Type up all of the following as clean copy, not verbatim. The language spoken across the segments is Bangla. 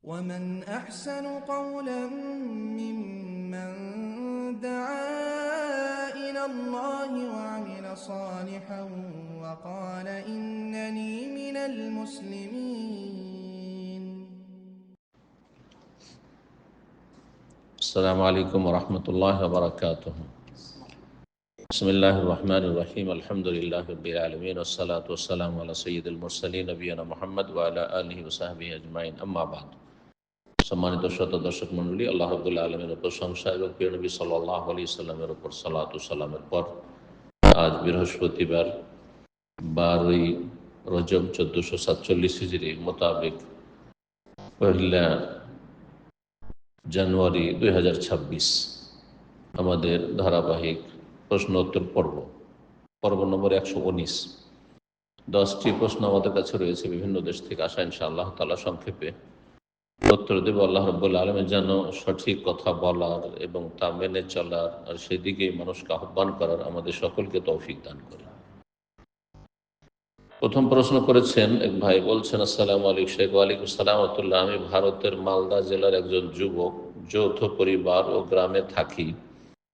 ومن أحسن قولا ممن دعا إلى الله وعمل صالحا وقال إنني من المسلمين. السلام عليكم ورحمة الله وبركاته. بسم الله الرحمن الرحيم. الحمد لله رب العالمين والصلاة والسلام على سيد المرسلين نبينا محمد وعلى آله وصحبه أجمعين. أما بعد, সম্মানিত শ্রোতা দর্শক মণ্ডলী, আল্লাহ রাব্বুল আলামিনের প্রশংসা এবং প্রিয় নবী সাল্লাল্লাহু আলাইহি সাল্লামের উপর সালাত ও সালামের পর আজ বৃহস্পতিবার 12ই রজব 1447 হিজরি মোতাবেক পহেলা জানুয়ারি 2026 আমাদের ধারাবাহিক প্রশ্ন উত্তর পর্ব নম্বর 119। 10টি প্রশ্ন আমাদের কাছে রয়েছে বিভিন্ন দেশ থেকে আসা। ইনশাআল্লাহ তাআলা সংক্ষেপে উত্তর দেব। আল্লাহ রাব্বুল আলামিন যেন সঠিক কথা বলার এবং তা মেনে চলার আর সেদিকে মানুষকে আহ্বান করার আমাদের সকলকে তৌফিক দান করে। প্রথম প্রশ্ন করেছেন এক ভাই, বলছেন আসসালামু আলাইকুম শেখ। ওয়ালাইকুম আসসালাম ওয়া রাহমাতুল্লাহ। আমি ভারতের মালদা জেলার একজন যুবক, যৌথ পরিবার ও গ্রামে থাকি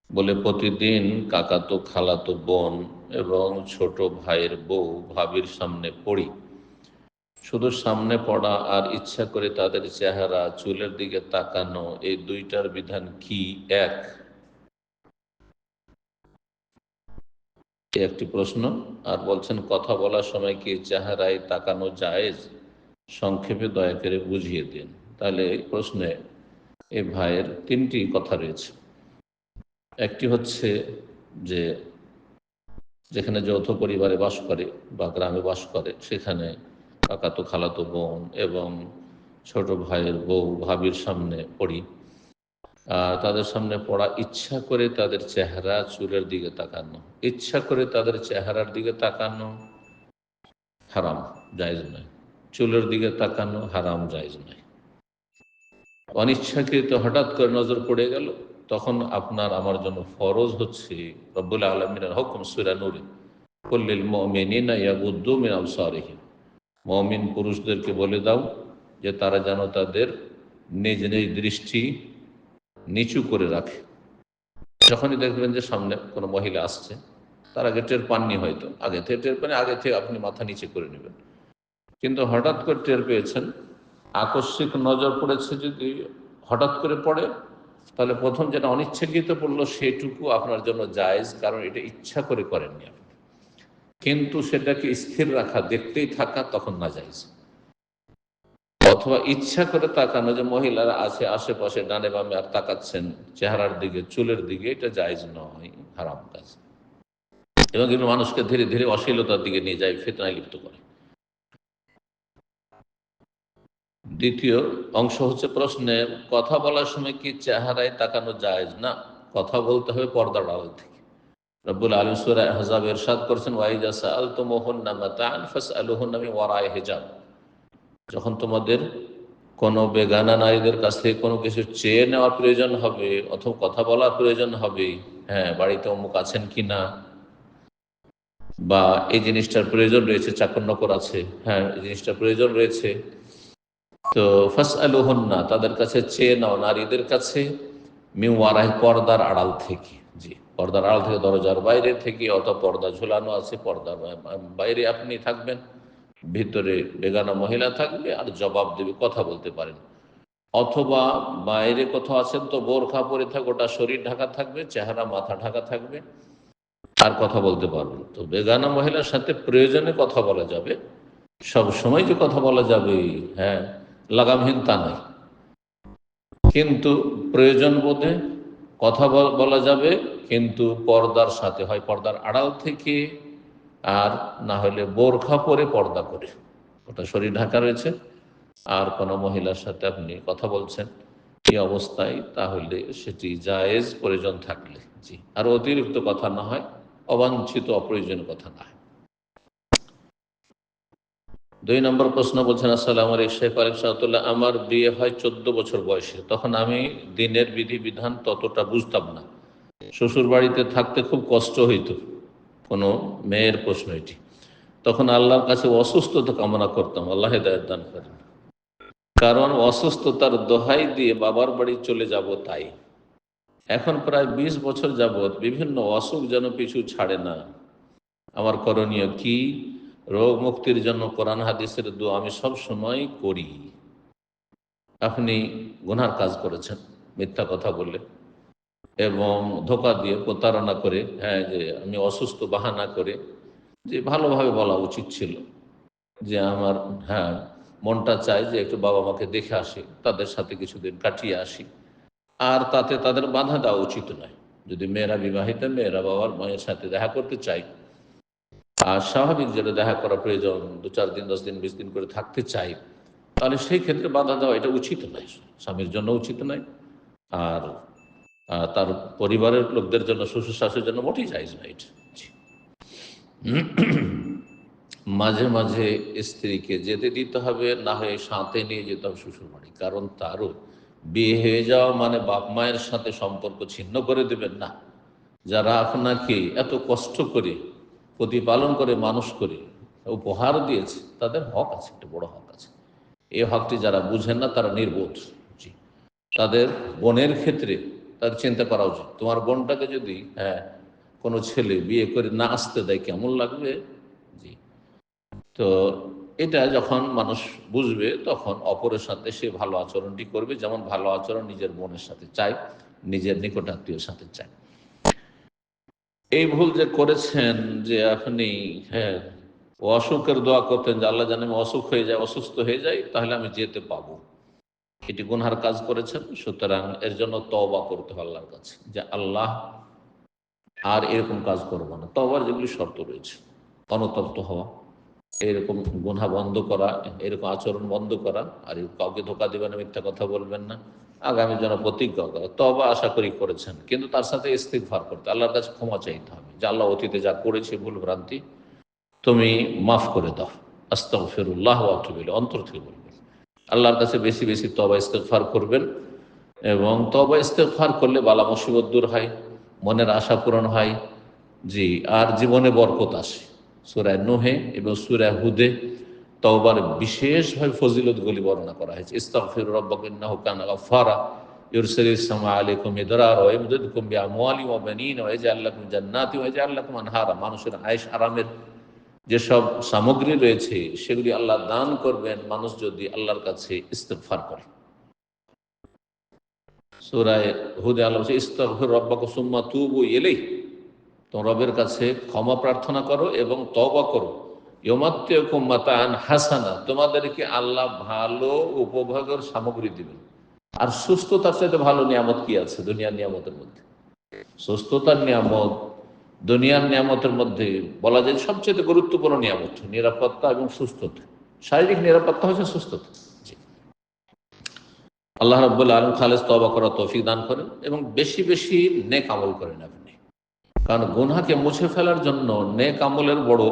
বলে প্রতিদিন কাকাতো খালাতো বোন এবং ছোট ভাইয়ের বউ ভাবির সামনে পড়ি। শুধু সামনে পড়া আর ইচ্ছা করে তাদের চেহারা চুলের দিকে তাকানো, এই দুইটার বিধান কি এক? একটি প্রশ্ন। আর বলছেন কথা বলার সময় কি চেহারায় তাকানো জায়েজ? সংক্ষেপে দয়া করে বুঝিয়ে দিন। তাহলে এই প্রশ্নে এই ভাইয়ের তিনটি কথা রয়েছে। একটি হচ্ছে যে যেখানে যৌথ পরিবারে বাস করে বা গ্রামে বাস করে সেখানে কাকাতো খালাতো বোন এবং ছোট ভাইয়ের বউ ভাবির সামনে পড়ি। তাদের সামনে পড়া ইচ্ছা করে তাদের চেহারা চুলের দিকে তাকানো, ইচ্ছা করে তাদের চেহারার দিকে তাকানো হারাম, জায়েজ নয়। চুলের দিকে তাকানো হারাম, জায়েজ নয়। অনিচ্ছাকৃত হঠাৎ করে নজর পড়ে গেল, তখন আপনার আমার জন্য ফরজ হচ্ছে রব্বুল আলামিনের হুকুম সূরা নূরে, কুল্লিল মুমিনিনা ইয়াগুদ্দু মিন আবসারিহিম, মুমিন পুরুষদেরকে বলে দাও যে তারা যেন তাদের নিজ নিজ দৃষ্টি নিচু করে রাখে। যখনই দেখবেন যে সামনে কোনো মহিলা আসছে, তার আগে টের পাননি, হয়তো আগে থেকে টের পান, আগে থেকে আপনি মাথা নিচে করে নেবেন। কিন্তু হঠাৎ করে টের পেয়েছেন, আকস্মিক নজর পড়েছে, যদি হঠাৎ করে পড়ে তাহলে প্রথম যেটা অনিচ্ছাকৃত পড়লো সেটুকু আপনার জন্য জায়েজ, কারণ এটা ইচ্ছা করে করেননি আপনি। কিন্তু সেটাকে স্থির রাখা, দেখতেই থাকা, তখন না জায়েজ। অথবা ইচ্ছা করে তাকানো, যে মহিলারা আছে আশেপাশে ডানে বামে আর তাকাচ্ছেন চেহারার দিকে চুলের দিকে, এটা জায়েজ নয়, হারাম কাজ। এবং এগুলো মানুষকে ধীরে ধীরে অশ্লীলতার দিকে নিয়ে যায়, ফিতনায় লিপ্ত করে। দ্বিতীয় অংশ হচ্ছে প্রশ্নে, কথা বলার সময় কি চেহারায় তাকানো জায়েজ? না, কথা বলতে হবে পর্দার আড়াল থেকে। রব্বুল আলামিন সূরা আহজাব ইরশাদ করেছেন, ওয়াইজা সাআলতুমুহুন্না মাতাআন ফাসআলুহুন্না মিন ওয়ারাই হিজাব। যখন তোমাদের কোনো বেগানা নারীদের কাছ থেকে কোনো কিছু চেয়ে নেওয়ার প্রয়োজন হবে অথবা কথা বলার প্রয়োজন হবে, হ্যাঁ বাড়িতে অমুক আছেন কিনা, বা এই জিনিসটার প্রয়োজন রয়েছে, চাকর নকর আছে, হ্যাঁ এই জিনিসটার প্রয়োজন রয়েছে, তো ফাসআলুহুন্না তাদের কাছে চেয়ে নাও, নারীদের কাছে, মিন ওয়ারাই পর্দার আড়াল থেকে। জি, পর্দার আড়াল থেকে, দরজার বাইরে থেকে, অথবা পর্দা ঝুলানো আছে, পর্দার বাইরে আপনি থাকবেন, ভিতরে বেগানা মহিলা থাকবে আর জবাব দেবে, কথা বলতে পারেন। অথবা বাইরে কোথাও আছেন তো বোরখা পরে থাকবে, ওটা শরীর ঢাকা থাকবে, চেহারা মাথা ঢাকা থাকবে, আর কথা বলতে পারবেন। তো বেগানা মহিলার সাথে প্রয়োজনে কথা বলা যাবে, সব সময় যে কথা বলা যাবে, হ্যাঁ লাগামহীন তা নয়, কিন্তু প্রয়োজন বোধে কথা বলা যাবে, কিন্তু পর্দার সাথে, হয় পর্দার আড়াল থেকে, আর না হলে বোরখা পরে পর্দা করে, ওটা শরীর ঢাকা রয়েছে, আর কোনো মহিলার সাথে আপনি কথা বলছেন এই অবস্থায়, তাহলে সেটি জায়েজ প্রয়োজন থাকলে। জি, আর অতিরিক্ত কথা না হয়, অবাঞ্ছিত অপ্রয়োজনীয় কথা না হয়। 2 নম্বর প্রশ্ন বলছেন, আসসালামু আলাইকুম শেখ। ওয়ালাইকুম সালাম। আমার বিয়ে হয় 14 বছর বয়সে, তখন আমি দিনের বিধিবিধান ততটা বুঝতাম না, শ্বশুর বাড়িতে থাকতে খুব কষ্ট হইতো। কোনো মেয়ের প্রশ্ন এটি। তখন আল্লাহর কাছে অসুস্থতা কামনা করতাম, আল্লাহ হেদায়েত দান করেন। কারণ অসুস্থতার দোহাই দিয়ে বাবার বাড়ি চলে যাব তাই। এখন প্রায় 20 বছর যাবৎ বিভিন্ন অসুখ যেন পিছু ছাড়ে না। আমার করণীয় কি? রোগ মুক্তির জন্য কোরআন হাদিসের দোয়া আমি সব সময় করি। আপনি গুনার কাজ করেছেন, মিথ্যা কথা বলে এবং ধোঁকা দিয়ে প্রতারণা করে, হ্যাঁ, যে আমি অসুস্থ বাহানা করে, যে ভালোভাবে বলা উচিত ছিল যে আমার, হ্যাঁ, মনটা চায় যে একটু বাবা মাকে দেখে আসি, তাদের সাথে কিছুদিন কাটিয়ে আসি। আর তাতে তাদের বাধা দেওয়া উচিত নয়। যদি মেয়েরা বিবাহিত, মেয়েরা বাবার মায়ের সাথে দেখা করতে চায় আর স্বাভাবিক যেটা দেখা করা প্রয়োজন, 2-4 দিন, 10 দিন, 20 দিন করে থাকতে চাই, তাহলে সেই ক্ষেত্রে বাধা দেওয়া এটা উচিত নয়, স্বামীর জন্য উচিত নয়। আর তার পরিবারের লোকদের জন্য, শ্বশুর শাশুড়ির জন্য মোটেই জায়েজ নয় এটা। জি। মাঝে মাঝে স্ত্রীকে যেতে দিতে হবে, না হয়ে সাথে নিয়ে যেতে হবে শ্বশুর বাড়ি। কারণ তারও বিয়ে হয়ে যাওয়া মানে বাপ মায়ের সাথে সম্পর্ক ছিন্ন করে দেবেন না। যারা আপনাকে এত কষ্ট করে প্রতিপালন করে মানুষ করে উপহার দিয়েছে, তাদের হক আছে, একটা বড় হক আছে। এই হকটি যারা বুঝেন না তারা নির্বোধ। জি। তাদের বোনের ক্ষেত্রে তাদের চিন্তা করা উচিত। তোমার বোনটাকে যদি, হ্যাঁ, কোনো ছেলে বিয়ে করে না আসতে দেয় কেমন লাগবে। জি। তো এটা যখন মানুষ বুঝবে, তখন অপরের সাথে সে ভালো আচরণটি করবে, যেমন ভালো আচরণ নিজের বোনের সাথে চায়, নিজের নিকটাত্মীয়ের সাথে চায়। এই ভুল যে করেছেন যে আপনি, হ্যাঁ, অসুখের দোয়া করতেন যে আল্লাহ জানে আমি অসুখ হয়ে যায়, অসুস্থ হয়ে যায়, তাহলে আমি যেতে পাবো, এটি গুনহার কাজ করেছেন। সুতরাং এর জন্য তওবা করতে হবে আল্লাহর কাছে যে আল্লাহ আর এরকম কাজ করবো না। তওবার যেগুলি শর্ত রয়েছে, অনুতপ্ত হওয়া, এরকম গুনাহ বন্ধ করা, এরকম আচরণ বন্ধ করা, আর কাউকে ধোকা দেবেন না, মিথ্যা কথা বলবেন না, আগামী জন্য প্রতিজ্ঞা করা। তওবা আশা করি করেছেন, কিন্তু তার সাথে ইস্তিগফার করতে, আল্লাহর কাছে ক্ষমা চাইতে হবে যে আল্লাহ অতীতে যা করেছে ভুল ভ্রান্তি তুমি মাফ করে দাও, আস্তাগফিরুল্লাহ ওয়া আতুবু ইলাইহি, অন্তর থেকে বলবেন। আল্লাহর কাছে বেশি বেশি তওবা ইস্তিগফার করবেন, এবং তওবা ইস্তিগফার করলে বালা মুসিবত দূর হয়, মনের আশা পূরণ হয়। জি। আর জীবনে বরকত আসে। সূরা নূহে এবং সূরা হুদে তওবার বিশেষভাবে ফজিলতগুলি বর্ণনা করা হয়েছে। ইস্তাগফিরু রাব্বাকুম ইন্নাহু কানা গাফফারা ইউরসিলিস সামা আলাইকুম মিদরারা ওয়া ইমদিদকুম বিআমওয়ালিন ওয়া বানিন ওয়া ইয়াজআল লাকুম জান্নাতিন ওয়া ইয়াজআল লাকুম আনহারা। মানুষের আয়েশ আরামের যেসব সামগ্রী রয়েছে সেগুলি আল্লাহ দান করবেন মানুষ যদি আল্লাহর কাছে ইস্তিগফার করে। সূরা হুদে আল্লাহ বলছে ইস্তাগফিরু রাব্বাকুম সুম্মা তুবু ইলাইহি, তোমার রবের কাছে ক্ষমা প্রার্থনা করো এবং তওবা করো। ইউমাত্তিউকুম মাতাআন হাসানা, তোমাদেরকে আল্লাহ ভালো উপভোগের সামগ্রী দিবেন। আর সুস্থতার চাইতে ভালো নিয়ামত কি আছে দুনিয়ার নিয়ামতের মধ্যে? সুস্থতার নিয়ামত দুনিয়ার নিয়ামতের মধ্যে বলা যায় সবচেয়ে গুরুত্বপূর্ণ নিয়ামত নিরাপত্তা এবং সুস্থতা। শারীরিক নিরাপত্তা হচ্ছে সুস্থতা। জি। আল্লাহ রাব্বুল আলামিন খালেস তওবা করার তৌফিক দান করেন এবং বেশি বেশি নেক আমল করেন আপনি। কারণ গুনহাকে মুছে ফেলার জন্য নেক আমলের বড়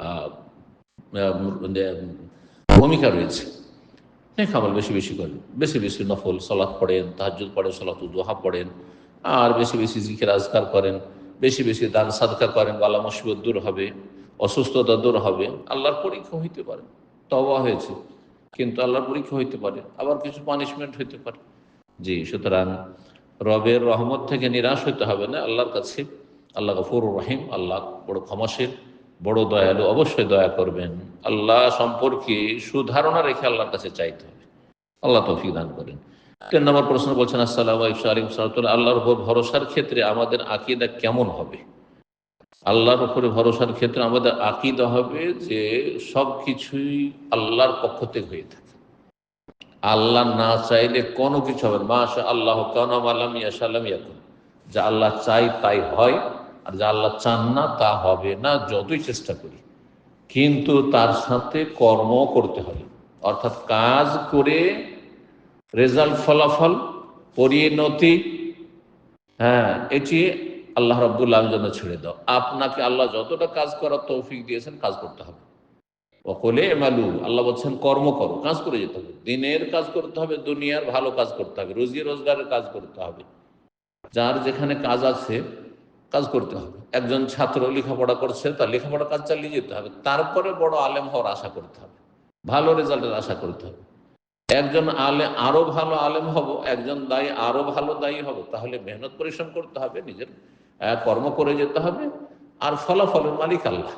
আহ, আহ, ভূমিকা রয়েছে। নেক আমল বেশি বেশি করেন, বেশি বেশি নফল সালাত পড়েন, তাহাজ্জুদ পড়েন, সালাতুল দুহা পড়েন, আর বেশি বেশি জিকির আজকার করেন, বেশি বেশি দান সাদকা করেন, বালা মুসিবত দূর হবে, অসুস্থতা দূর হবে। আল্লাহর পরীক্ষা হইতে পারে, তওবা হয়েছে, কিন্তু আল্লাহর পরীক্ষা হইতে পারে, আবার কিছু পানিশমেন্ট হইতে পারে। জি। সুতরাং রবের রহমত থেকে নিরাশ হইতে হবে না, আল্লাহর কাছে। আল্লাহ গফুরুর রহিম, আল্লাহ বড় ক্ষমাশীল, বড় দয়ালু, অবশ্যই দয়া করবেন। আল্লাহ সম্পর্কে সুধারণা রেখে আল্লাহর কাছে চাইতে হবে। আল্লাহ তৌফিক দান করেন। 3 নম্বর প্রশ্ন বলছেন, আসসালামু আলাইকুম, আল্লাহর উপর ভরসার ক্ষেত্রে আমাদের আকীদা কেমন হবে? আল্লাহর উপরে ভরসার ক্ষেত্রে আমাদের আকীদা হবে যে সব কিছুই আল্লাহর পক্ষ থেকে হয়ে থাকে। আল্লাহ না চাইলে কোনো কিছু হবে না। মাশা আল্লাহ কানা মা লাম ইয়াশা লাম ইয়াকুন। যা আল্লাহ চাই তাই হয়, আর যা আল্লাহ চান না তা হবে না, যতই চেষ্টা করি। কিন্তু তার সাথে কর্ম করতে হবে, অর্থাৎ কাজ করে রেজাল্ট, ফলাফল, পরিণতি, হ্যাঁ, এটি আল্লাহ রাব্বুল আলামিনের জন্য ছেড়ে দাও। আপনাকে আল্লাহ যতটা কাজ করার তৌফিক দিয়েছেন কাজ করতে হবে। ওয়াকুল ইমালু, আল্লাহ বলছেন কর্ম করো, কাজ করে যেতে হবে, দিনের কাজ করতে হবে, দুনিয়ার ভালো কাজ করতে হবে, রুজি রোজগারের কাজ করতে হবে। যার যেখানে কাজ আছে কাজ করতে হবে। একজন ছাত্র লেখাপড়া করছে, তার লেখাপড়া কাজ চালিয়ে যেতে হবে, তারপরে বড় আলেম হওয়ার আশা করতে হবে, ভালো রেজাল্টের আশা করতে হবে। একজন আরো ভালো আলেম হব, একজন দায়ী আরো ভালো দায়ী হব, তাহলে মেহনত পরিশ্রম করতে হবে, নিজের কর্ম করে যেতে হবে। আর ফলাফলের মালিক আল্লাহ।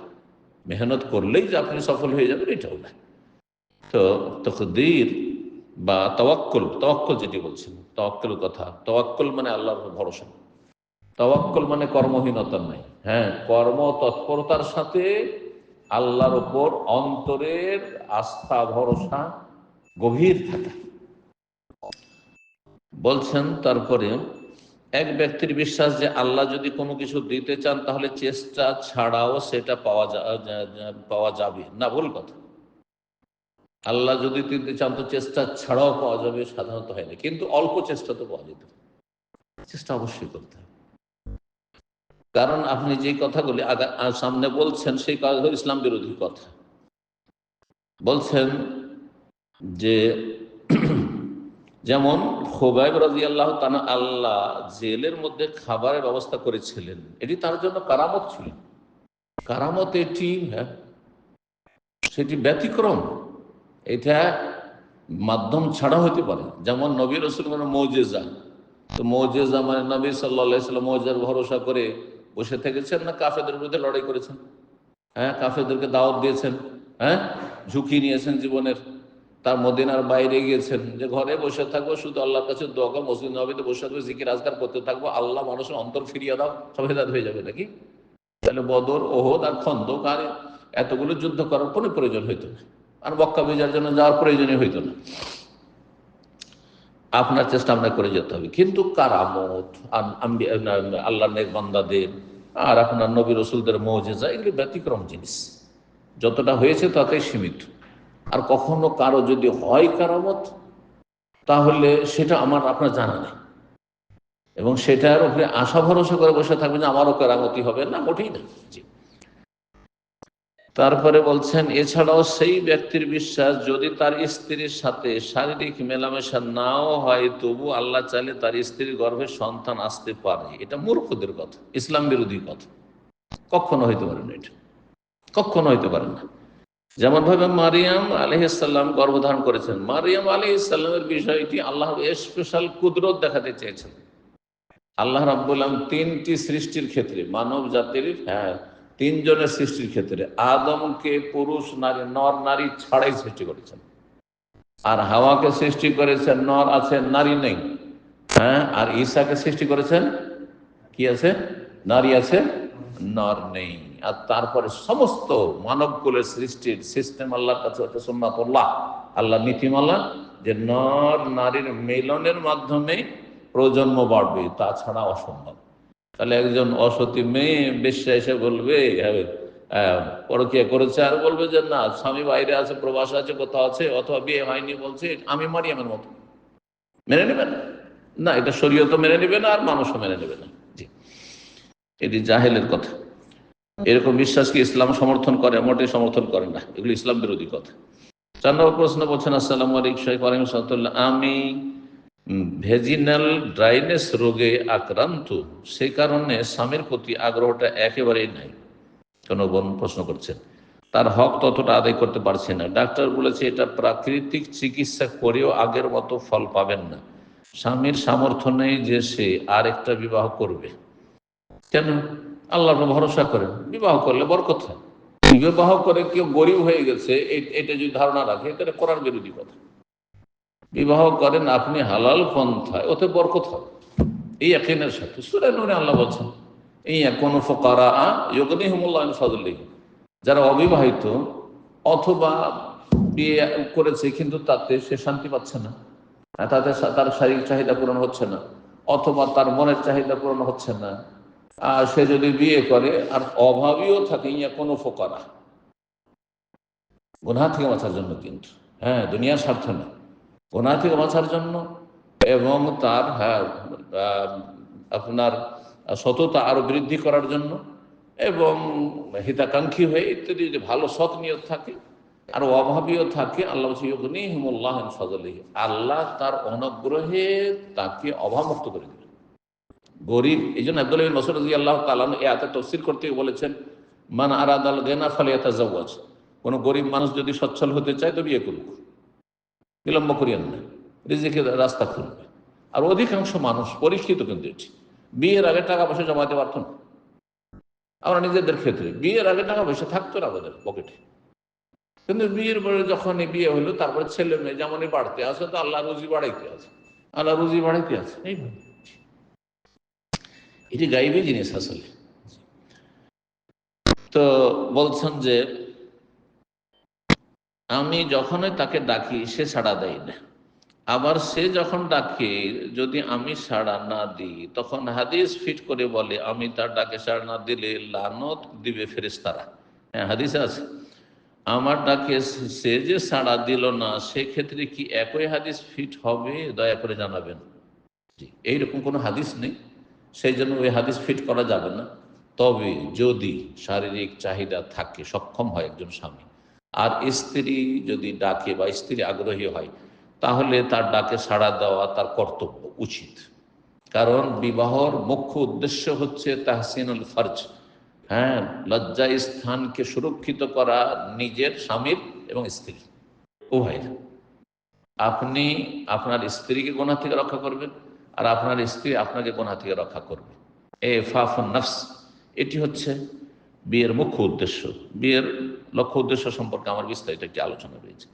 মেহনত করলেই যে আপনি সফল হয়ে যাবেন এটাও না। তো তকদীর বা তাওয়াক্কুল, তাওয়াক্কুল যেটি বলছেন, তাওয়াক্কুল কথা, তাওয়াক্কুল মানে আল্লাহর উপর ভরসা। তাওয়াক্কুল মানে কর্মহীনতা নাই, হ্যাঁ, কর্ম তৎপরতার সাথে আল্লাহর উপর অন্তরের আস্থা ভরসা গভীর থাকা। বলছেন তারপরে এক ব্যক্তির বিশ্বাস যে আল্লাহ যদি কোনো কিছু দিতে চান তাহলে চেষ্টা ছাড়াও সেটা পাওয়া যাবে না, ভুল কথা। আল্লাহ যদি দিতে চান তো চেষ্টা ছাড়াও পাওয়া যাবে, সাধারণত হয় না, কিন্তু অল্প চেষ্টা তো পাওয়া যেত, চেষ্টা অবশ্যই করতে হবে। কারণ আপনি যে কথাগুলি সামনে বলছেন সেই কথাগুলো ইসলাম বিরোধী কথা। বলছেন যে যেমন খুবাইব রাদিয়াল্লাহু তাআলা আল্লাহ জেলের মধ্যে খাবারের ব্যবস্থা করেছিলেন, এটি তার জন্য কারামত ছিল। কারামত এটি, হ্যাঁ, সেটি ব্যতিক্রম, এটা মাধ্যম ছাড়া হতে পারে। যেমন নবী রাসূলের মুজিজা, তো মুজিজা মানে নবী সাল্লাল্লাহু আলাইহি ওয়াসাল্লাম মুজিজার ভরসা করে বসে থেকেছেন না কাফেরদের বিরুদ্ধে লড়াই করেছেন, হ্যাঁ, কাফেরদেরকে দাওয়াত দিয়েছেন, হ্যাঁ, ঝুঁকি নিয়েছেন জীবনের, তার মদিনার বাইরে গিয়েছেন যে ঘরে বসে থাকবো, শুধু আল্লাহর কাছে দোয়া করবো, মসজিদ নববীতে বসে থাকবো, জিকির আজকার করতে থাকবো, আল্লাহ মানুষের অন্তর ফিরিয়ে দাও, সব হেদায়েত হয়ে যাবে নাকি? তাহলে বদর, ওহদ আর খন্দক আর এতগুলো যুদ্ধ করার কোনো প্রয়োজন হইতো না, আর মক্কা বিজয়ের জন্য যাওয়ার প্রয়োজনই হইতো না। আপনার চেষ্টা আমরা করে যেতে হবে। কিন্তু কারামত আল্লাহ নেক বান্দাদের আর আপনার নবী রসুলদের মুজিজা এগুলি ব্যতিক্রম জিনিস, যতটা হয়েছে তাতেই সীমিত। আর কখনো কারো যদি হয় কারামত, তাহলে সেটা আপনার জানা নেই, এবং সেটার উপরে আশা ভরসা করে বসে থাকবেন যে আমারও কেরামতি হবে, না, মোটেই না। জি। তারপরে বলছেন এছাড়াও সেই ব্যক্তির বিশ্বাস যদি তার স্ত্রীর সাথে শারীরিক মেলামেশা নাও হয় তবু আল্লাহ চাইলে তার স্ত্রীর গর্ভে সন্তান আসতে পারে, এটা মূর্খদের কথা, ইসলাম বিরোধী কথা। কখনো হইতে পারে না, এটা কখনো হইতে পারে না। যেমন ভাবে মারিয়াম আলাইহিসসালাম গর্ভধারণ করেছেন, মারিয়াম আলাইহিসসালামের বিষয়টি আল্লাহ স্পেশাল কুদরত দেখাতে চেয়েছেন। আল্লাহ রাব্বুল আলামিন তিনটি সৃষ্টির ক্ষেত্রে, মানব জাতির, হ্যাঁ, তিনজনের সৃষ্টির ক্ষেত্রে আদমকে পুরুষ নারী, নর নারী ছাড়াই সৃষ্টি করেছেন, আর হাওয়াকে সৃষ্টি করেছেন নর আছে নারী নেই, হ্যাঁ, আর ঈসাকে সৃষ্টি করেছেন কি আছে, নারী আছে নর নেই। আর তারপরে সমস্ত মানব কুলের সৃষ্টির সিস্টেম আল্লাহর কাছে হচ্ছে সুন্নাতুল্লাহ, আল্লাহ নীতিমালা, যে নর নারীর মিলনের মাধ্যমে প্রজন্ম বাড়বে, তাছাড়া অসম্ভব। তাহলে একজন অসতী মেয়ে বেশ্যা এসে বলবে পরকীয়া করেছে, আর বলবে যে না, স্বামী বাইরে আছে, প্রবাস আছে, কোথাও আছে, অথবা বিয়ে হয়নি, বলছে আমি মারিয়ামের মতো, মেনে নেবেন না? এটা শরীয়তও মেনে নেবে না, আর মানুষও মেনে নেবে না। জি, এটি জাহেলের কথা। এরকম বিশ্বাস কি ইসলাম সমর্থন করে? মোটেই সমর্থন করে না, এগুলো ইসলাম বিরোধী কথা। 4 নম্বর প্রশ্ন বলছেন, আসসালামু আলাইকুম, আমি ভেজিনাল ড্রাইনেস রোগে আক্রান্ত, সেই কারণে স্বামীর প্রতি আগ্রহটা একেবারেই নাই। কোনো বোন প্রশ্ন করছেন, তার হক ততটা আদায় করতে পারছে না। ডাক্তার বলেছে এটা প্রাকৃতিক চিকিৎসা করেও আগের মতো ফল পাবেন না। স্বামীর সামর্থ্য নেই যে সে আরেকটা বিবাহ করবে। কেন? আল্লাহর ভরসা করেন, বিবাহ করলে বরকত হয়। বিবাহ করে কেউ গরিব হয়ে গেছে এটা যদি ধারণা রাখে, এটা কোরআন বিরোধী কথা। বিবাহ করেন আপনি হালাল পন্থায়, ওতে বরকত হবে, এই ইয়াকিনের সাথে। সূরা নূরে আল্লাহ বলছেন ইয়াকুনু ফুকারা ইউগনিহুমুল্লাহু মিন ফাদলিহি, যারা অবিবাহিত অথবা বিয়ে করেছে কিন্তু তাতে সে শান্তি পাচ্ছে না, তাতে তার শারীরিক চাহিদা পূরণ হচ্ছে না, অথবা তার মনের চাহিদা পূরণ হচ্ছে না, আর সে যদি বিয়ে করে আর অভাবীও থাকে, ইয়াকুনু ফুকারা, গুনাহ থেকে বাঁচার জন্য, কিন্তু হ্যাঁ, দুনিয়ার স্বার্থ না, গুনাহ থেকে বাঁচার জন্য, এবং তার, হ্যাঁ, আপনার সততা আরো বৃদ্ধি করার জন্য, এবং হিতাকাঙ্ক্ষী হয়ে ইত্যাদি, যদি ভালো সৎ নিয়ত থাকে আর অভাবীও থাকে, আল্লাহ বলছে ইউগনিহুমুল্লাহু মিন ফাদলিহি, আল্লাহ তার অনুগ্রহে তাকে অভাবমুক্ত করে দিবেন। গরিব, এই জন্য আব্দুল্লাহ বিন মাসউদ রাদিয়াল্লাহু তাআলা এই আয়াতের তাফসীর করতে বলেছেন মান আরাদাল গিনা ফালিয়াতাজাওয়াজ, কোন গরিব মানুষ যদি সচ্ছল হতে চায় তো বিয়ে করুক। বিলম্ব করিয়েন না, রিজিকের রাস্তা খুলবে। আর অধিকাংশ মানুষ পরীক্ষিত কিন্তু এটি, বিয়ের আগে টাকা পয়সা জমাতে পারত না। আমরা নিজেদের ক্ষেত্রে বিয়ের আগে টাকা পয়সা থাকতো না আমাদের পকেটে, কিন্তু বিয়ের পরে যখনই বিয়ে হলো তারপরে ছেলে মেয়ে যেমনই বাড়তে আছে, তো আল্লাহ রুজি বাড়াইতে আছে, আল্লাহ রুজি বাড়াইতে আছে। এইভাবে এটি গাইবী জিনিস আসলে। তো বলছেন যে আমি যখনই তাকে ডাকি সে সাড়া দেয় না, আবার সে যখন ডাকে যদি আমি সাড়া না দিই তখন হাদিস ফিট করে বলে আমি তার ডাকে সাড়া না দিলে লানত দিবে ফেরেশতারা। হ্যাঁ, হাদিসে আছে। আমার ডাকে সে যে সাড়া দিল না, সেক্ষেত্রে কি একই হাদিস ফিট হবে? দয়া করে জানাবেন। জি, এইরকম কোনো হাদিস নেই, সেই জন্য ওই হাদিস ফিট করা যাবে না। তবে যদি শারীরিক চাহিদা থাকে, সক্ষম হয় একজন স্বামী, আর স্ত্রী যদি ডাকে বা স্ত্রী আগ্রহী হয়, তাহলে তার ডাকে সাড়া দেওয়া তার কর্তব্য, উচিত। কারণ বিবাহর মুখ্য উদ্দেশ্য হচ্ছে তাহসিনুল ফরজ, হ্যাঁ, লজ্জা স্থানকে সুরক্ষিত করা নিজের, স্বামীর এবং স্ত্রীর, উভয়ের। আপনি আপনার স্ত্রীকে গুনাহ থেকে রক্ষা করবেন, আর আপনার স্ত্রী আপনাকে গুনাহ থেকে রক্ষা করবে। ফাফুন নফস, এটি হচ্ছে বিয়ের মুখ্য উদ্দেশ্য। বিয়ের লক্ষ্য উদ্দেশ্য সম্পর্কে আমার বিস্তারিত একটি আলোচনা রয়েছে।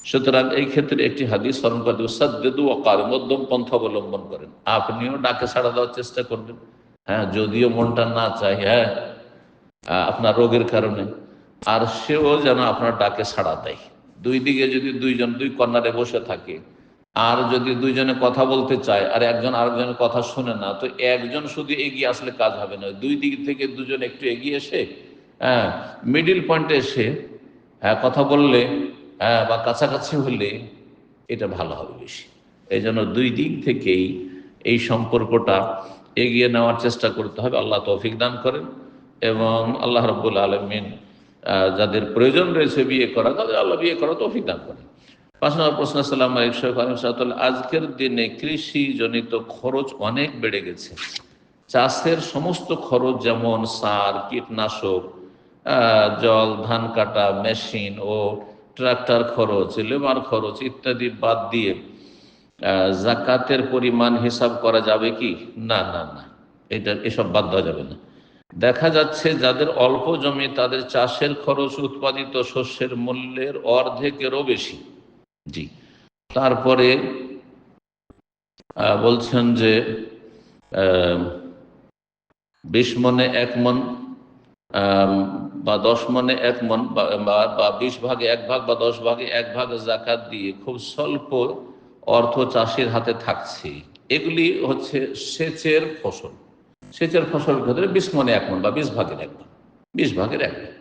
সুতরাং এই ক্ষেত্রে একটি হাদিস স্মরণ করে দেব, সাদ্দেদু ওয়াকার, মধ্যম পন্থা অবলম্বন করেন। আপনিও ডাকে সাড়া দেওয়ার চেষ্টা করবেন, হ্যাঁ, যদিও মনটা না চায়, হ্যাঁ, আপনার রোগের কারণে, আর সেও যেন আপনার ডাকে সাড়া দেয়। দুই দিকে যদি দুইজন দুই কর্নারে বসে থাকে, আর যদি দুইজনে কথা বলতে চায় আর একজন আরেকজনের কথা শুনে না, তো একজন শুধু এগিয়ে আসলে কাজ হবে না, দুই দিক থেকে দুজন একটু এগিয়ে এসে, হ্যাঁ, মিডিল পয়েন্টে এসে, হ্যাঁ, কথা বললে, হ্যাঁ, বা কাছাকাছি হলে এটা ভালো হবে বেশি। এই জন্য দুই দিক থেকেই এই সম্পর্কটা এগিয়ে নেওয়ার চেষ্টা করতে হবে। আল্লাহ তৌফিক দান করেন, এবং আল্লাহ রাব্বুল আলামিন যাদের প্রয়োজন রয়েছে বিয়ে করা, তাদের আল্লাহ বিয়ে করা তৌফিক দান করেন। 5 নম্বর প্রশ্ন, আসসালামু আলাইকুম। আজকের দিনে কৃষিজনিত খরচ অনেক বেড়ে গেছে। চাষের সমস্ত খরচ, যেমন সার, কীটনাশক, জল, ধান কাটা মেশিন ও ট্রাক্টর খরচ, লেবার খরচ ইত্যাদি বাদ দিয়ে জাকাতের পরিমাণ হিসাব করা যাবে কি? না না না, এসব বাদ দেওয়া যাবে না। দেখা যাচ্ছে যাদের অল্প জমি, তাদের চাষের খরচ উৎপাদিত শস্যের মূল্যের অর্ধেকেরও বেশি। জি, তারপরে বলছেন যে 20 মনে 1 মন বা 10 মনে 1 মন বা 20 ভাগে 1 ভাগ বা 10 ভাগে 1 ভাগ জাকাত দিয়ে খুব স্বল্প অর্থ চাষির হাতে থাকছে। এগুলি হচ্ছে সেচের ফসল। সেচের ফসলের ক্ষেত্রে 20 মনে 1 মন বা 20 ভাগের 1 ভাগ, 20 ভাগের 1 ভাগ,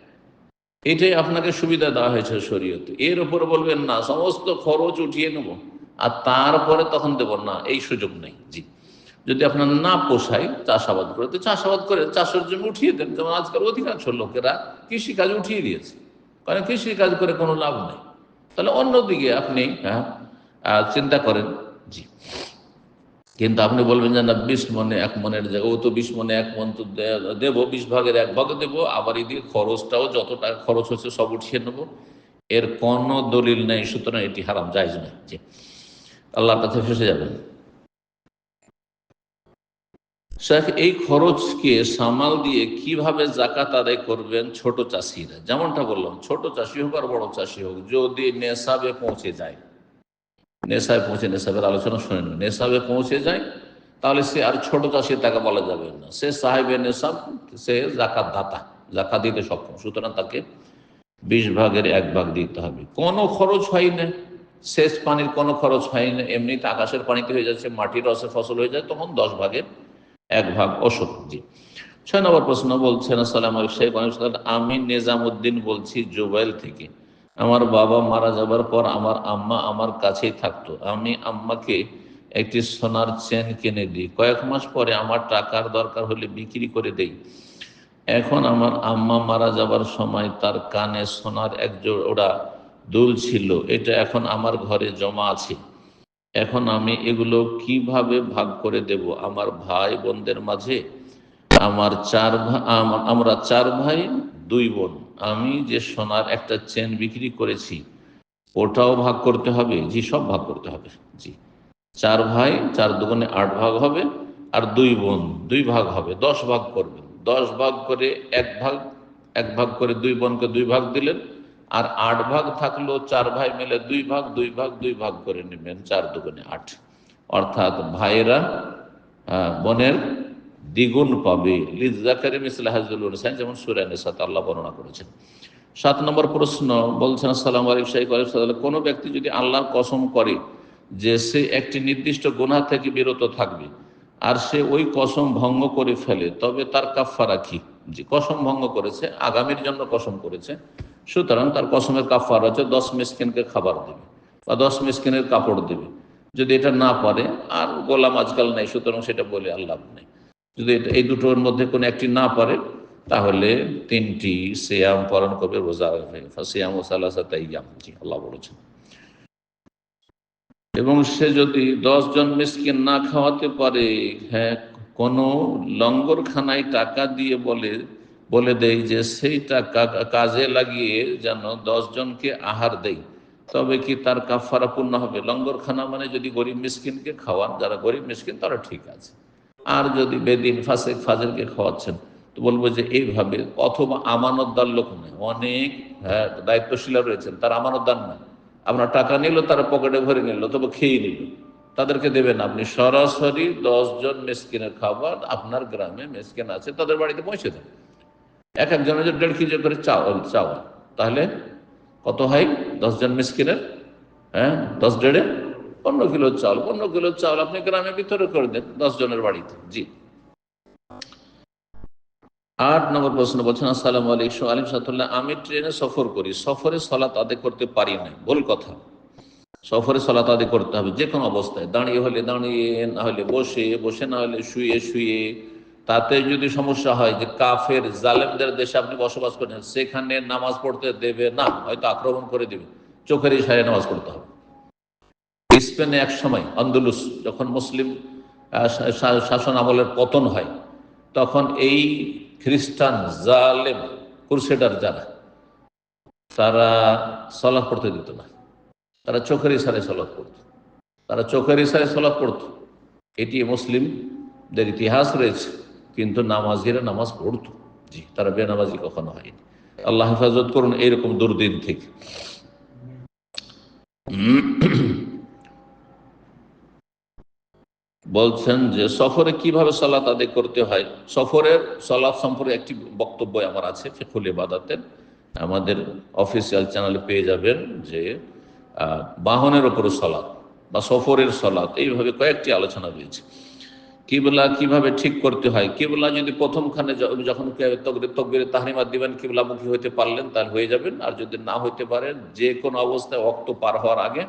এটাই আপনাকে সুবিধা দেওয়া হয়েছে শরীয়তে। এর উপরে বলবেন না সমস্ত খরচ উঠিয়ে নেব আর তারপরে তখন দেব না, এই সুযোগ নেই। জি, যদি আপনার না পোষায় চাষাবাদ করে, তো চাষাবাদ করে চাষের জমি উঠিয়ে দেন। যেমন আজকাল অধিকাংশ লোকেরা কৃষিকাজ উঠিয়ে দিয়েছে, কারণ কৃষিকাজ করে কোনো লাভ নেই। তাহলে অন্যদিকে আপনি চিন্তা করেন। জি, কিন্তু আপনি বলবেন যে না 20 মনে 1 মনের জায়গায়, ও তো 20 মনে 1 মন তো দেবো, 20 ভাগের 1 ভাগ দেবো, আবার এদিকে খরচটাও যত টাকা খরচ হচ্ছে সব উঠিয়ে নেবো, এর কোনো দলিল নেই। সুতরাং এটি হারাম, জায়েজ নেই। জি, আল্লাহর কাছে ফেসে যাবেন। শেখ, এই খরচকে সামাল দিয়ে কিভাবে জাকাত আদায় করবেন ছোট চাষিরা? যেমনটা বললাম, ছোট চাষি হোক আর বড় চাষি হোক, যদি নেশাবে পৌঁছে যায়, নেশাবের আলোচনা শুনে নেবেন, নেশাবে পৌঁছে যায়, তাহলে সে আর ছোট চাষি তাকে বলা যাবে না, সে সাহেবে নেশাব, সে জাকাত দাতা, জাকাত দিতে সক্ষম। সুতরাং তাকে 20 ভাগের 1 ভাগ দিতে হবে। কোনো খরচ হয় না, সেচ পানির কোনো খরচ হয় না, এমনিতে আকাশের পানিতে হয়ে যাচ্ছে, মাটির রসে ফসল হয়ে যায়, তখন 10 ভাগের 1 ভাগ ওষুধ। জি, 6 নম্বর প্রশ্ন বলছেন, আসসালামু আলাইকুম। আমি নিজামুদ্দিন বলছি জুবাইল থেকে। আমার বাবা মারা যাবার পর আমার আম্মা আমার কাছেই থাকতো। আমি আম্মাকে একটি সোনার চেন কিনে দিই, কয়েক মাস পরে আমার টাকার দরকার হলে বিক্রি করে দেই। এখন আমার আম্মা মারা যাবার সময় তার কানে সোনার এক জোড়া দুল ছিল, এটা এখন আমার ঘরে জমা আছে। এখন আমি এগুলো কিভাবে ভাগ করে দেব আমার ভাই বোনদের মাঝে? আমরা 4 ভাই 2 বোন। আমি যে সোনার একটা চেন বিক্রি করেছি ওটাও ভাগ করতে হবে, জি সব ভাগ করতে হবে। জি 4 ভাই 4 দুগুণে 8 ভাগ হবে, আর 2 বোন 2 ভাগ হবে, 10 ভাগ করবেন। 10 ভাগ করে এক ভাগ করে 2 বোনকে 2 ভাগ দিলেন, আর 8 ভাগ থাকলো 4 ভাই মিলে 2 ভাগ 2 ভাগ 2 ভাগ করে নেবেন, 4 দুগুণে 8। অর্থাৎ ভাইয়েরা বোনের দ্বিগুণ পাবে, লিজ্জাকারি মিসলে হাজ্জুল উনসাইন, যেমন সূরা নিসাতে আল্লাহ বর্ণনা করেছেন। 7 নম্বর প্রশ্ন বলছেন, আসসালামু আলাইকুম শাইখ আলাইহিস, কোনো ব্যক্তি যদি আল্লাহর কসম করে যে সে একটি নির্দিষ্ট গুনাহ থেকে বিরত থাকবে, আর সে ওই কসম ভঙ্গ করে ফেলে, তবে তার কাফফারা কি? যে কসম ভঙ্গ করেছে, আগামীর জন্য কসম করেছে, সুতরাং তার কসমের কাফফারা হচ্ছে 10 মিসকিনকে খাবার দেবে বা 10 মিসকিনের কাপড় দেবে। যদি এটা না পারে, আর গোলাম আজকাল নেই, সুতরাং সেটা বলে আল্লাহ নেই। যদি এই দুটোর মধ্যে কোনো একটি না পারে, তাহলে 3টি সিয়াম পালন করবে, রোজা রাখবে। ফাসিয়ামু সালাসাতা আইয়াম, জি আল্লাহ বলেছেন। এবং সে যদি 10 জন মিসকিন না খাওয়াতে পারে, হ্যাঁ, কোনো লঙ্গরখানায় টাকা দিয়ে বলে দেয় যে সেই টাকা কাজে লাগিয়ে যেন 10 জনকে আহার দেয়, তবে কি তার কাফারা পূর্ণ হবে? লঙ্গরখানা মানে যদি গরিব মিসকিনকে খাওয়ান, যারা গরিব মিসকিন তারা ঠিক আছে। আর যদি বেদিন ফাসেক ফাজেলকে খাওয়াচ্ছেন, তো বলবো যে এইভাবে, অথবা আমানতদার লোক নয়, অনেক দায়িত্বশীলা রয়েছেন, তার আমানতদার নয়, আপনার টাকা নিল, তারা পকেটে ভরে নিল, তবে খেয়ে নিল, তাদেরকে দেবেন। আপনি সরাসরি 10 জন মিসকিনের খাবার, আপনার গ্রামে মিসকিন আছে তাদের বাড়িতে পৌঁছে দেন। এক একজনের জন্য 1.5 কেজি করে চাওয়া, তাহলে কত হয়? 10 জন মিসকিনের, 10 ডেড়ে 15 কিলো চাল। 15 কিলো চাল আপনি গ্রামে ভিতরে করে দেন 10 জনের বাড়িতে। জি 8 নম্বর প্রশ্ন বলছেন, আসসালামু আলাইকুম আলিম সাতুল্লাহ, আমি ট্রেনে সফর করি, সফরে সালাত আদায় করতে পারি না। ভুল কথা। সফরে সালাত আদায় করতে হবে যে কোনো অবস্থায়, দাঁড়িয়ে হলে দাঁড়িয়ে, না হলে বসে, বসে না হলে শুয়ে শুয়ে। তাতে যদি সমস্যা হয় যে কাফের জালেমদের দেশে আপনি বসবাস করেন, সেখানে নামাজ পড়তে দেবে না, হয়তো আক্রমণ করে দেবে, চোখের ইশারায় নামাজ পড়তে হবে। স্পেনে এক সময় আন্দুলুস, যখন মুসলিম শাসন আমলের পতন হয়, তখন এই খ্রিস্টান জালেম ক্রুসেডার যারা, তারা সালাত পড়তে দিত না, তারা চোখের ইশারায় সালাত পড়ত, তারা চোখের ইশারায় সালাত পড়ত। এটি মুসলিমদের ইতিহাস রয়েছে, কিন্তু নামাজিরা নামাজ পড়ত। জি, তারা বেনামাজি কখনো হয়নি। আল্লাহ হেফাজত করুন এইরকম দুর্দিন থেকে। বলছেন যে সফরে কিভাবে সালাত আদায় করতে হয়। সফরের সালাত সম্পর্কে একটি বক্তব্য আমার আছে ফিকহুল ইবাদাতের, আমাদের অফিসিয়াল চ্যানেলে পেয়ে যাবেন, যে বাহনের ওপর সালাত বা সফরের সালাত, এইভাবে কয়েকটি আলোচনা রয়েছে। কিবলা কিভাবে ঠিক করতে হয়। কিবলা যদি প্রথমখানে যখন তকবীরে তাহরিমা দিবেন কিবলামুখী হইতে পারলেন, তাহলে হয়ে যাবেন। আর যদি না হইতে পারেন, যে কোনো অবস্থায় ওয়াক্ত পার হওয়ার আগে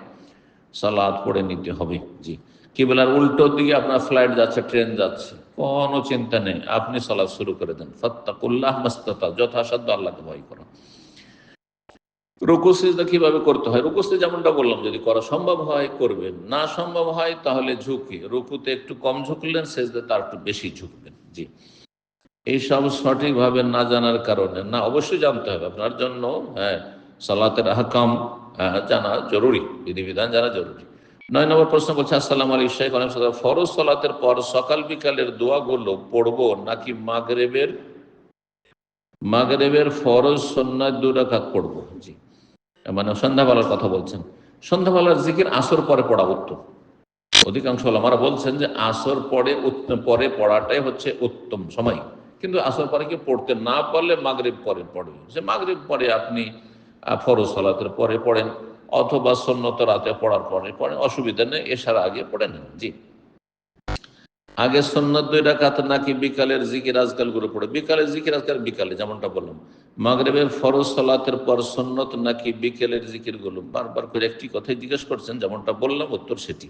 সালাত পড়ে নিতে হবে। জি, কিবলার উল্টো দিকে আপনার ফ্লাইট যাচ্ছে, ট্রেন যাচ্ছে, কোনো চিন্তা নেই, আপনি সালাত শুরু করে দেন। ফাত্তাকুল্লাহ মাস্তাতা, যথাসাধ্য আল্লাহকে ভয় করুন। রুকু সিজদা কিভাবে করতে হয়। রুকু সিজদা যেমনটা বললাম, যদি করা সম্ভব হয় করবেন, না সম্ভব হয় তাহলে ঝুঁকি, রুকুতে একটু কম ঝুঁকলেন, সিজদাতে তার একটু বেশি ঝুঁকবেন। জি, এইসব সঠিকভাবে না জানার কারণে, না অবশ্যই জানতে হবে আপনার জন্য, সালাতের আহকাম জানা জরুরি, বিধিবিধান জানা জরুরি। 9 নম্বর প্রশ্ন বলছে, আসসালামু আলাইকুম শাইখ আলাইহিস সালাম, ফরজ সালাতের পর সকাল বিকালের দোয়াগুলো পড়বো নাকি মাগরিবের ফরজ সুন্নাত 2 রাকাত পড়বো? জি, মানে সন্ধ্যাবেলার কথা বলছেন। সন্ধ্যাবেলার জিকির আসর পরে পড়া উত্তম। অধিকাংশ ওলামারা বলছেন যে আসর পরে পড়াটাই হচ্ছে উত্তম সময়, কিন্তু আসর পরে কি পড়তে না পারলে মাগরিব পরে পড়বে। সে মাগরিব পরে আপনি ফরজ সালাতের পরে পড়েন, অথবা সুন্নত রাতে পড়ার পরে পড়েন, অসুবিধা নেই, এশার আগে পড়ে নেন। জি, আগে সুন্নত 2 রাকাত নাকি বিকালের জিকির আজকালগুলো পড়ে? বিকালের জিকির আজকাল বিকালে, যেমনটা বললাম। মাগরিবের ফরজ সালাতের পর সুন্নত নাকি বিকেলের জিকিরগুলো? বারবার করে একটি কথাই জিজ্ঞেস করছেন, যেমনটা বললাম উত্তর সেটি।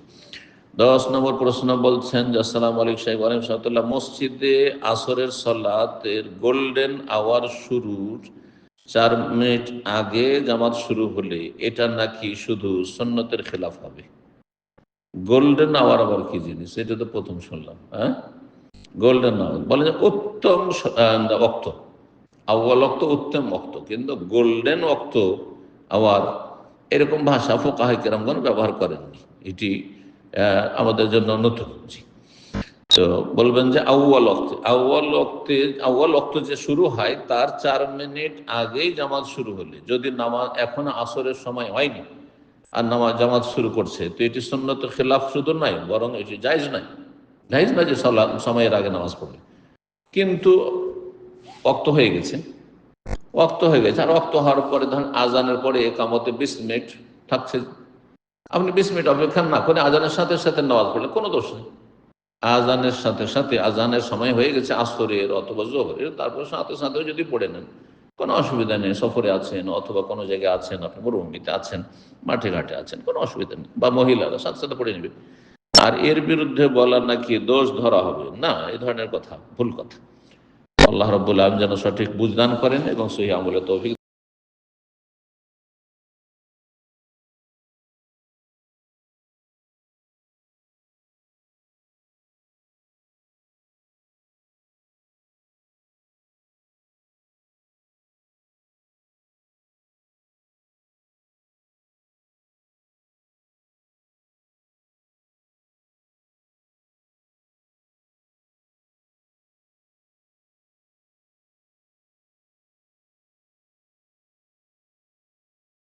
10 নম্বর প্রশ্ন বলছেন যে, আসসালামু আলাইকুম শাইখ ওয়ালাইকুম সালাম, মসজিদে আসরের সালাতের গোল্ডেন আওয়ার শুরুর 4 মিনিট আগে জামাত শুরু হলে এটা নাকি শুধু সুন্নতের খেলাফ হবে? গোল্ডেন আওয়ার আবার কি জিনিস, এটা তো প্রথম শুনলাম। গোল্ডেন আওয়ার বলে যে উত্তম অক্ত, আউয়াল অক্ত উত্তম অক্ত, কিন্তু গোল্ডেন অক্ত আওয়ার এরকম ভাষা ফুকাহায়ে কেরামগণ ব্যবহার করেননি, এটি আমাদের জন্য নতুন। জি, তো বলবেন যে আউয়াল ওয়াক্ত যে শুরু হয় তার 4 মিনিট আগেই জামাত শুরু হলে, যদি নামাজ এখন আসরের সময় হয়নি আর জামাত শুরু করছে, তো এটি সুন্নতের খেলাফ শুধু নয়, বরং এটি জায়েজ নয়। জায়েজ নয় যে সময়ের আগে নামাজ পড়বে, কিন্তু ওয়াক্ত হয়ে গেছে, আর ওয়াক্ত হওয়ার পরে ধরেন আজানের পরে একামতে 20 মিনিট থাকছে, আপনি 20 মিনিট অপেক্ষা না করে আজানের সাথে সাথে নামাজ পড়লে কোনো দোষ নেই। আজানের সাথে সাথে, আজানের সময় হয়ে গেছে আসরের অথবা জোহরের, তারপর সাথে সাথে যদি পড়ে নেন কোনো অসুবিধা নেই। সফরে আছেন অথবা কোনো জায়গায় আছেন, আপনি মরুভূমিতে আছেন, মাঠে ঘাটে আছেন, কোনো অসুবিধা নেই, বা মহিলারা সাথে সাথে পড়ে নেবে। আর এর বিরুদ্ধে বলা নাকি দোষ ধরা হবে না, এই ধরনের কথা ভুল কথা। আল্লাহ রাব্বুল আলামিন যেন সঠিক বুঝদান করেন এবং সহিহ আমলে তৌফিক